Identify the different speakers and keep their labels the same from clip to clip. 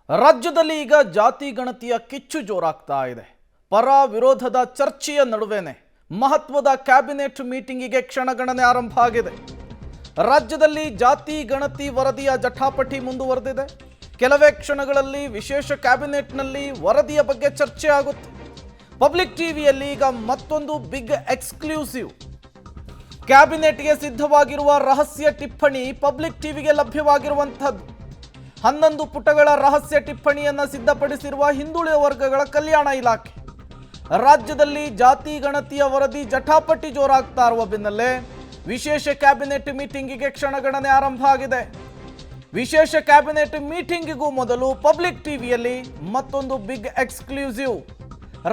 Speaker 1: ರಾಜ್ಯದಲ್ಲಿ ಈಗ ಜಾತಿ ಗಣತಿಯ ಕಿಚ್ಚು ಜೋರಾಗ್ತಾ ಇದೆ. ಪರ ವಿರೋಧದ ಚರ್ಚೆಯ ನಡುವೆನೆ ಮಹತ್ವದ ಕ್ಯಾಬಿನೆಟ್ ಮೀಟಿಂಗಿಗೆ ಕ್ಷಣಗಣನೆ ಆರಂಭ ಆಗಿದೆ. ರಾಜ್ಯದಲ್ಲಿ ಜಾತಿ ಗಣತಿ ವರದಿಯ ಜಟಾಪಟಿ ಮುಂದುವರೆದಿದೆ. ಕೆಲವೇ ಕ್ಷಣಗಳಲ್ಲಿ ವಿಶೇಷ ಕ್ಯಾಬಿನೆಟ್ನಲ್ಲಿ ವರದಿಯ ಬಗ್ಗೆ ಚರ್ಚೆ ಆಗುತ್ತೆ. ಪಬ್ಲಿಕ್ ಟಿವಿಯಲ್ಲಿ ಈಗ ಮತ್ತೊಂದು ಬಿಗ್ ಎಕ್ಸ್ಕ್ಲೂಸಿವ್. ಕ್ಯಾಬಿನೆಟ್ಗೆ ಸಿದ್ಧವಾಗಿರುವ ರಹಸ್ಯ ಟಿಪ್ಪಣಿ ಪಬ್ಲಿಕ್ ಟಿವಿಗೆ ಲಭ್ಯವಾಗಿರುವಂಥದ್ದು. 11 ಪುಟಗಳ ರಹಸ್ಯ ಟಿಪ್ಪಣಿಯನ್ನು ಸಿದ್ಧಪಡಿಸಿರುವ ಹಿಂದುಳಿದ ವರ್ಗಗಳ ಕಲ್ಯಾಣ ಇಲಾಖೆ. ರಾಜ್ಯದಲ್ಲಿ ಜಾತಿ ಗಣತಿಯ ವರದಿ ಜಟಾಪಟಿ ಜೋರಾಗ್ತಾ ಇರುವ ಬೆನ್ನಲ್ಲೇ ವಿಶೇಷ ಕ್ಯಾಬಿನೆಟ್ ಮೀಟಿಂಗಿಗೆ ಕ್ಷಣಗಣನೆ ಆರಂಭ ಆಗಿದೆ. ವಿಶೇಷ ಕ್ಯಾಬಿನೆಟ್ ಮೀಟಿಂಗಿಗೂ ಮೊದಲು ಪಬ್ಲಿಕ್ ಟಿವಿಯಲ್ಲಿ ಮತ್ತೊಂದು ಬಿಗ್ ಎಕ್ಸ್ಕ್ಲೂಸಿವ್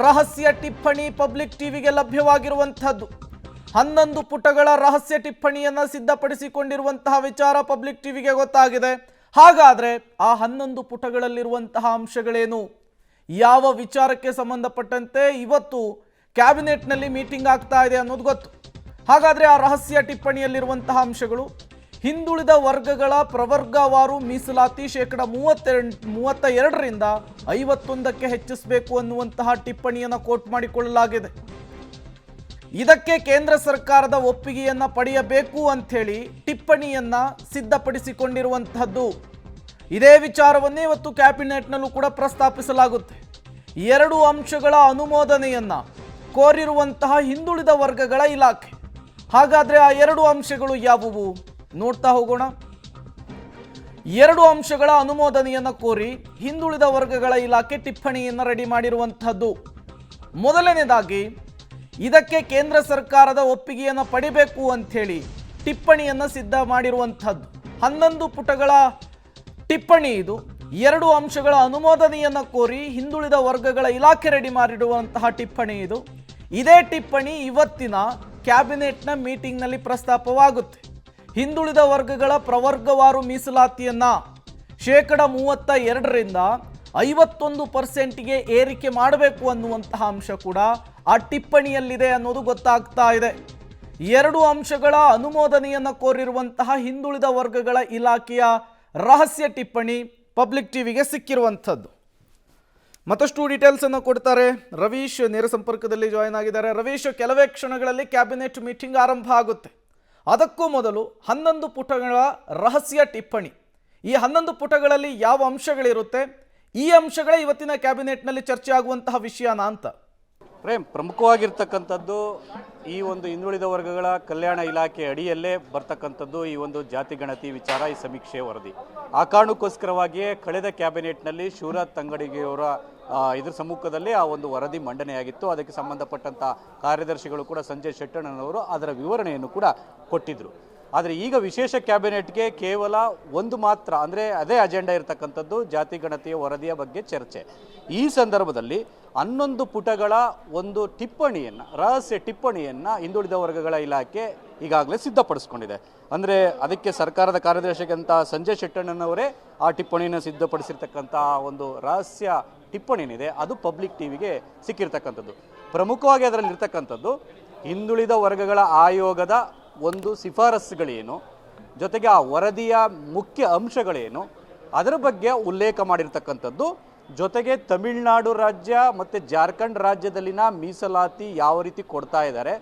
Speaker 1: ರಹಸ್ಯ ಟಿಪ್ಪಣಿ ಪಬ್ಲಿಕ್ ಟಿವಿಗೆ ಲಭ್ಯವಾಗಿರುವಂಥದ್ದು. 11 ಪುಟಗಳ ರಹಸ್ಯ ಟಿಪ್ಪಣಿಯನ್ನು ಸಿದ್ಧಪಡಿಸಿಕೊಂಡಿರುವಂತಹ ವಿಚಾರ ಪಬ್ಲಿಕ್ ಟಿವಿಗೆ ಗೊತ್ತಾಗಿದೆ. ಹಾಗಾದರೆ ಆ 11 ಪುಟಗಳಲ್ಲಿರುವಂತಹ ಅಂಶಗಳೇನು, ಯಾವ ವಿಚಾರಕ್ಕೆ ಸಂಬಂಧಪಟ್ಟಂತೆ ಇವತ್ತು ಕ್ಯಾಬಿನೆಟ್ನಲ್ಲಿ ಮೀಟಿಂಗ್ ಆಗ್ತಾ ಇದೆ ಅನ್ನೋದು ಗೊತ್ತು. ಹಾಗಾದರೆ ಆ ರಹಸ್ಯ ಟಿಪ್ಪಣಿಯಲ್ಲಿರುವಂತಹ ಅಂಶಗಳು ಹಿಂದುಳಿದ ವರ್ಗಗಳ ಪ್ರವರ್ಗವಾರು ಮೀಸಲಾತಿ 32% 51% ಹೆಚ್ಚಿಸಬೇಕು ಅನ್ನುವಂತಹ ಟಿಪ್ಪಣಿಯನ್ನು ಕೋಟ್ ಮಾಡಿಕೊಳ್ಳಲಾಗಿದೆ. ಇದಕ್ಕೆ ಕೇಂದ್ರ ಸರ್ಕಾರದ ಒಪ್ಪಿಗೆಯನ್ನು ಪಡೆಯಬೇಕು ಅಂಥೇಳಿ ಟಿಪ್ಪಣಿಯನ್ನು ಸಿದ್ಧಪಡಿಸಿಕೊಂಡಿರುವಂತಹದ್ದು. ಇದೇ ವಿಚಾರವನ್ನೇ ಇವತ್ತು ಕ್ಯಾಬಿನೆಟ್ನಲ್ಲೂ ಕೂಡ ಪ್ರಸ್ತಾಪಿಸಲಾಗುತ್ತೆ. 2 ಅಂಶಗಳ ಅನುಮೋದನೆಯನ್ನು ಕೋರಿರುವಂತಹ ಹಿಂದುಳಿದ ವರ್ಗಗಳ ಇಲಾಖೆ. ಹಾಗಾದರೆ ಆ 2 ಅಂಶಗಳು ಯಾವುವು ನೋಡ್ತಾ ಹೋಗೋಣ. 2 ಅಂಶಗಳ ಅನುಮೋದನೆಯನ್ನು ಕೋರಿ ಹಿಂದುಳಿದ ವರ್ಗಗಳ ಇಲಾಖೆ ಟಿಪ್ಪಣಿಯನ್ನು ರೆಡಿ ಮಾಡಿರುವಂತಹದ್ದು. ಮೊದಲನೇದಾಗಿ ಇದಕ್ಕೆ ಕೇಂದ್ರ ಸರ್ಕಾರದ ಒಪ್ಪಿಗೆಯನ್ನು ಪಡಿಬೇಕು ಅಂಥೇಳಿ ಟಿಪ್ಪಣಿಯನ್ನು ಸಿದ್ಧ ಮಾಡಿರುವಂಥದ್ದು. 11 ಪುಟಗಳ ಟಿಪ್ಪಣಿ ಇದು. 2 ಅಂಶಗಳ ಅನುಮೋದನೆಯನ್ನು ಕೋರಿ ಹಿಂದುಳಿದ ವರ್ಗಗಳ ಇಲಾಖೆ ರೆಡಿ ಮಾಡಿರುವಂತಹ ಟಿಪ್ಪಣಿ ಇದು. ಇದೇ ಟಿಪ್ಪಣಿ ಇವತ್ತಿನ ಕ್ಯಾಬಿನೆಟ್ನ ಮೀಟಿಂಗ್ನಲ್ಲಿ ಪ್ರಸ್ತಾಪವಾಗುತ್ತೆ. ಹಿಂದುಳಿದ ವರ್ಗಗಳ ಪ್ರವರ್ಗವಾರು ಮೀಸಲಾತಿಯನ್ನು 32% 51%ಗೆ ಏರಿಕೆ ಮಾಡಬೇಕು ಅನ್ನುವಂತಹ ಅಂಶ ಕೂಡ ಆ ಟಿಪ್ಪಣಿಯಲ್ಲಿದೆ ಅನ್ನೋದು ಗೊತ್ತಾಗ್ತಾ ಇದೆ. 2 ಅಂಶಗಳ ಅನುಮೋದನೆಯನ್ನು ಕೋರಿರುವಂತಹ ಹಿಂದುಳಿದ ವರ್ಗಗಳ ಇಲಾಖೆಯ ರಹಸ್ಯ ಟಿಪ್ಪಣಿ ಪಬ್ಲಿಕ್ ಟಿವಿಗೆ ಸಿಕ್ಕಿರುವಂಥದ್ದು. ಮತ್ತಷ್ಟು ಡೀಟೇಲ್ಸ್ ಅನ್ನು ಕೊಡ್ತಾರೆ ರವೀಶ್, ನೇರ ಸಂಪರ್ಕದಲ್ಲಿ ಜಾಯಿನ್ ಆಗಿದ್ದಾರೆ. ರವೀಶ್, ಕೆಲವೇ ಕ್ಷಣಗಳಲ್ಲಿ ಕ್ಯಾಬಿನೆಟ್ ಮೀಟಿಂಗ್ ಆರಂಭ ಆಗುತ್ತೆ. ಅದಕ್ಕೂ ಮೊದಲು 11 ಪುಟಗಳ ರಹಸ್ಯ ಟಿಪ್ಪಣಿ, ಈ 11 ಪುಟಗಳಲ್ಲಿ ಯಾವ ಅಂಶಗಳಿರುತ್ತೆ, ಈ ಅಂಶಗಳೇ ಇವತ್ತಿನ ಕ್ಯಾಬಿನೆಟ್ನಲ್ಲಿ ಚರ್ಚೆ ಆಗುವಂತಹ ವಿಷಯನಾ ಅಂತ?
Speaker 2: ಪ್ರಮುಖವಾಗಿರ್ತಕ್ಕಂಥದ್ದು ಈ ಒಂದು ಹಿಂದುಳಿದ ವರ್ಗಗಳ ಕಲ್ಯಾಣ ಇಲಾಖೆ ಅಡಿಯಲ್ಲೇ ಬರ್ತಕ್ಕಂಥದ್ದು ಈ ಒಂದು ಜಾತಿ ಗಣತಿ ವಿಚಾರ, ಈ ಸಮೀಕ್ಷೆ ವರದಿ. ಆ ಕಾರಣಕ್ಕೋಸ್ಕರವಾಗಿಯೇ ಕಳೆದ ಕ್ಯಾಬಿನೆಟ್ನಲ್ಲಿ ಶಿವರಾಜ್ ತಂಗಡಗಿಯವರ ಇದ್ರ ಸಮ್ಮುಖದಲ್ಲಿ ಆ ಒಂದು ವರದಿ ಮಂಡನೆಯಾಗಿತ್ತು. ಅದಕ್ಕೆ ಸಂಬಂಧಪಟ್ಟಂಥ ಕಾರ್ಯದರ್ಶಿಗಳು ಕೂಡ ಸಂಜಯ್ ಶೆಟ್ಟಣ್ಣನವರು ಅದರ ವಿವರಣೆಯನ್ನು ಕೂಡ ಕೊಟ್ಟಿದ್ದರು. ಆದರೆ ಈಗ ವಿಶೇಷ ಕ್ಯಾಬಿನೆಟ್ಗೆ ಕೇವಲ ಒಂದು ಮಾತ್ರ, ಅಂದರೆ ಅದೇ ಅಜೆಂಡಾ ಇರತಕ್ಕಂಥದ್ದು ಜಾತಿ ಗಣತಿಯ ವರದಿಯ ಬಗ್ಗೆ ಚರ್ಚೆ. ಈ ಸಂದರ್ಭದಲ್ಲಿ 11 ಪುಟಗಳ ಒಂದು ಟಿಪ್ಪಣಿಯನ್ನು, ರಹಸ್ಯ ಟಿಪ್ಪಣಿಯನ್ನು ಹಿಂದುಳಿದ ವರ್ಗಗಳ ಇಲಾಖೆ ಈಗಾಗಲೇ ಸಿದ್ಧಪಡಿಸ್ಕೊಂಡಿದೆ. ಅಂದರೆ ಅದಕ್ಕೆ ಸರ್ಕಾರದ ಕಾರ್ಯದರ್ಶಿಗಂತ ಸಂಜಯ್ ಶೆಟ್ಟಣ್ಣನವರೇ ಆ ಟಿಪ್ಪಣಿಯನ್ನು ಸಿದ್ಧಪಡಿಸಿರ್ತಕ್ಕಂಥ ಒಂದು ರಹಸ್ಯ ಟಿಪ್ಪಣಿನಿದೆ, ಅದು ಪಬ್ಲಿಕ್ ಟಿವಿಗೆ ಸಿಕ್ಕಿರ್ತಕ್ಕಂಥದ್ದು. ಪ್ರಮುಖವಾಗಿ ಅದರಲ್ಲಿರ್ತಕ್ಕಂಥದ್ದು ಹಿಂದುಳಿದ ವರ್ಗಗಳ ಆಯೋಗದ ಒಂದು ಶಿಫಾರಸುಗಳೇನು, ಜೊತೆಗೆ ಆ ವರದಿಯ ಮುಖ್ಯ ಅಂಶಗಳೇನು, ಅದರ ಬಗ್ಗೆ ಉಲ್ಲೇಖ ಮಾಡಿರ್ತಕ್ಕಂಥದ್ದು. ಜೊತೆಗೆ ತಮಿಳುನಾಡು ರಾಜ್ಯ ಮತ್ತು ಜಾರ್ಖಂಡ್ ರಾಜ್ಯದಲ್ಲಿನ ಮೀಸಲಾತಿ ಯಾವ ರೀತಿ ಕೊಡ್ತಾ ಇದ್ದಾರೆ,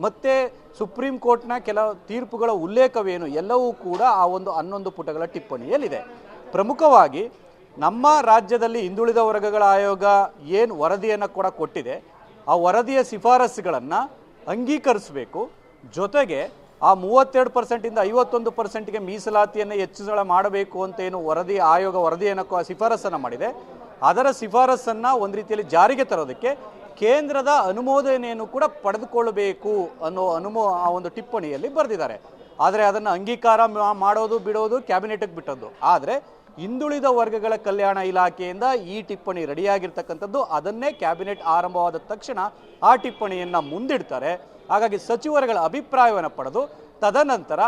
Speaker 2: ಮತ್ತು ಸುಪ್ರೀಂ ಕೋರ್ಟ್ನ ಕೆಲವು ತೀರ್ಪುಗಳ ಉಲ್ಲೇಖವೇನು, ಎಲ್ಲವೂ ಕೂಡ ಆ ಒಂದು 11 ಪುಟಗಳ ಟಿಪ್ಪಣಿಯಲ್ಲಿದೆ. ಪ್ರಮುಖವಾಗಿ ನಮ್ಮ ರಾಜ್ಯದಲ್ಲಿ ಹಿಂದುಳಿದ ವರ್ಗಗಳ ಆಯೋಗ ಏನು ವರದಿಯನ್ನು ಕೂಡ ಕೊಟ್ಟಿದೆ, ಆ ವರದಿಯ ಶಿಫಾರಸುಗಳನ್ನು ಅಂಗೀಕರಿಸಬೇಕು. ಜೊತೆಗೆ ಆ 32% 51%ಗೆ ಮೀಸಲಾತಿಯನ್ನು ಹೆಚ್ಚಳ ಮಾಡಬೇಕು ಅಂತ ಏನು ಆಯೋಗ ವರದಿಯನ್ನು ಶಿಫಾರಸನ್ನು ಮಾಡಿದೆ, ಅದರ ಶಿಫಾರಸನ್ನು ಒಂದು ರೀತಿಯಲ್ಲಿ ಜಾರಿಗೆ ತರೋದಕ್ಕೆ ಕೇಂದ್ರದ ಅನುಮೋದನೆಯನ್ನು ಕೂಡ ಪಡೆದುಕೊಳ್ಳಬೇಕು ಅನ್ನೋ ಆ ಒಂದು ಟಿಪ್ಪಣಿಯಲ್ಲಿ ಬರೆದಿದ್ದಾರೆ. ಆದರೆ ಅದನ್ನು ಅಂಗೀಕಾರ ಮಾಡೋದು ಬಿಡೋದು ಕ್ಯಾಬಿನೆಟ್ಗೆ ಬಿಟ್ಟದ್ದು. ಆದರೆ ಹಿಂದುಳಿದ ವರ್ಗಗಳ ಕಲ್ಯಾಣ ಇಲಾಖೆಯಿಂದ ಈ ಟಿಪ್ಪಣಿ ರೆಡಿಯಾಗಿರ್ತಕ್ಕಂಥದ್ದು. ಅದನ್ನೇ ಕ್ಯಾಬಿನೆಟ್ ಆರಂಭವಾದ ತಕ್ಷಣ ಆ ಟಿಪ್ಪಣಿಯನ್ನು ಮುಂದಿಡ್ತಾರೆ. ಹಾಗಾಗಿ ಸಚಿವರುಗಳ ಅಭಿಪ್ರಾಯವನ್ನು ಪಡೆದು ತದನಂತರ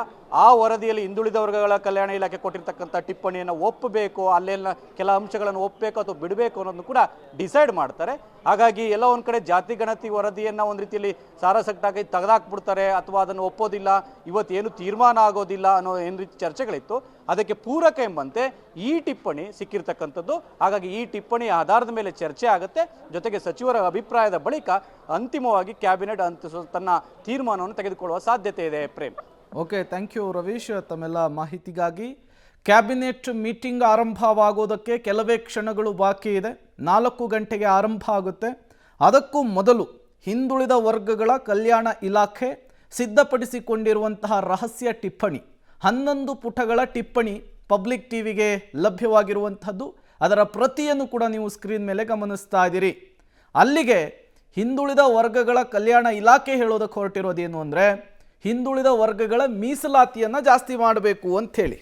Speaker 2: ಆ ವರದಿಯಲ್ಲಿ ಹಿಂದುಳಿದ ವರ್ಗಗಳ ಕಲ್ಯಾಣ ಇಲಾಖೆ ಕೊಟ್ಟಿರ್ತಕ್ಕಂಥ ಟಿಪ್ಪಣಿಯನ್ನು ಒಪ್ಪಬೇಕು, ಅಲ್ಲೆಲ್ಲ ಕೆಲ ಅಂಶಗಳನ್ನು ಒಪ್ಪಬೇಕು ಅಥವಾ ಬಿಡಬೇಕು ಅನ್ನೋದನ್ನು ಕೂಡ ಡಿಸೈಡ್ ಮಾಡ್ತಾರೆ. ಹಾಗಾಗಿ ಎಲ್ಲ ಒಂದು ಕಡೆ ಜಾತಿ ಗಣತಿ ವರದಿಯನ್ನು ಒಂದು ರೀತಿಯಲ್ಲಿ ಸಾರಾಸಗಟಾಗಿ ತೆಗೆದಾಕ್ಬಿಡ್ತಾರೆ ಅಥವಾ ಅದನ್ನು ಒಪ್ಪೋದಿಲ್ಲ, ಇವತ್ತೇನು ತೀರ್ಮಾನ ಆಗೋದಿಲ್ಲ ಅನ್ನೋ ಏನು ರೀತಿ ಚರ್ಚೆಗಳಿತ್ತು. ಅದಕ್ಕೆ ಪೂರಕ ಎಂಬಂತೆ ಈ ಟಿಪ್ಪಣಿ ಸಿಕ್ಕಿರ್ತಕ್ಕಂಥದ್ದು. ಹಾಗಾಗಿ ಈ ಟಿಪ್ಪಣಿ ಆಧಾರದ ಮೇಲೆ ಚರ್ಚೆ ಆಗುತ್ತೆ, ಜೊತೆಗೆ ಸಚಿವರ ಅಭಿಪ್ರಾಯದ ಬಳಿಕ ಅಂತಿಮವಾಗಿ ಕ್ಯಾಬಿನೆಟ್ ತನ್ನ ತೀರ್ಮಾನವನ್ನು ತೆಗೆದುಕೊಳ್ಳುವ ಸಾಧ್ಯತೆ ಇದೆ. Prem.
Speaker 1: Okay, thank you Ravish ತಮ್ಮೆಲ್ಲ ಮಾಹಿತಿಗಾಗಿ. ಕ್ಯಾಬಿನೆಟ್ ಮೀಟಿಂಗ್ ಆರಂಭವಾಗೋದಕ್ಕೆ ಕೆಲವೇ ಕ್ಷಣಗಳು ಬಾಕಿ ಇದೆ. 4 ಗಂಟೆಗೆ ಆರಂಭ ಆಗುತ್ತೆ. ಅದಕ್ಕೂ ಮೊದಲು ಹಿಂದುಳಿದ ವರ್ಗಗಳ ಕಲ್ಯಾಣ ಇಲಾಖೆ ಸಿದ್ಧಪಡಿಸಿಕೊಂಡಿರುವಂತಹ ರಹಸ್ಯ ಟಿಪ್ಪಣಿ 11 ಪುಟಗಳ ಟಿಪ್ಪಣಿ ಪಬ್ಲಿಕ್ ಟಿವಿಗೆ ಲಭ್ಯವಾಗಿರುವಂಥದ್ದು. ಅದರ ಪ್ರತಿಯನ್ನು ಕೂಡ ನೀವು ಸ್ಕ್ರೀನ್ ಮೇಲೆ ಗಮನಿಸ್ತಾ ಇದ್ದೀರಿ. ಅಲ್ಲಿಗೆ ಹಿಂದುಳಿದ ವರ್ಗಗಳ ಕಲ್ಯಾಣ ಇಲಾಖೆ ಹೇಳೋದಕ್ಕೆ ಹೊರಟಿರೋದೇನು ಅಂದರೆ ಹಿಂದುಳಿದ ವರ್ಗಗಳ ಮೀಸಲಾತಿಯನ್ನು ಜಾಸ್ತಿ ಮಾಡಬೇಕು ಅಂಥೇಳಿ.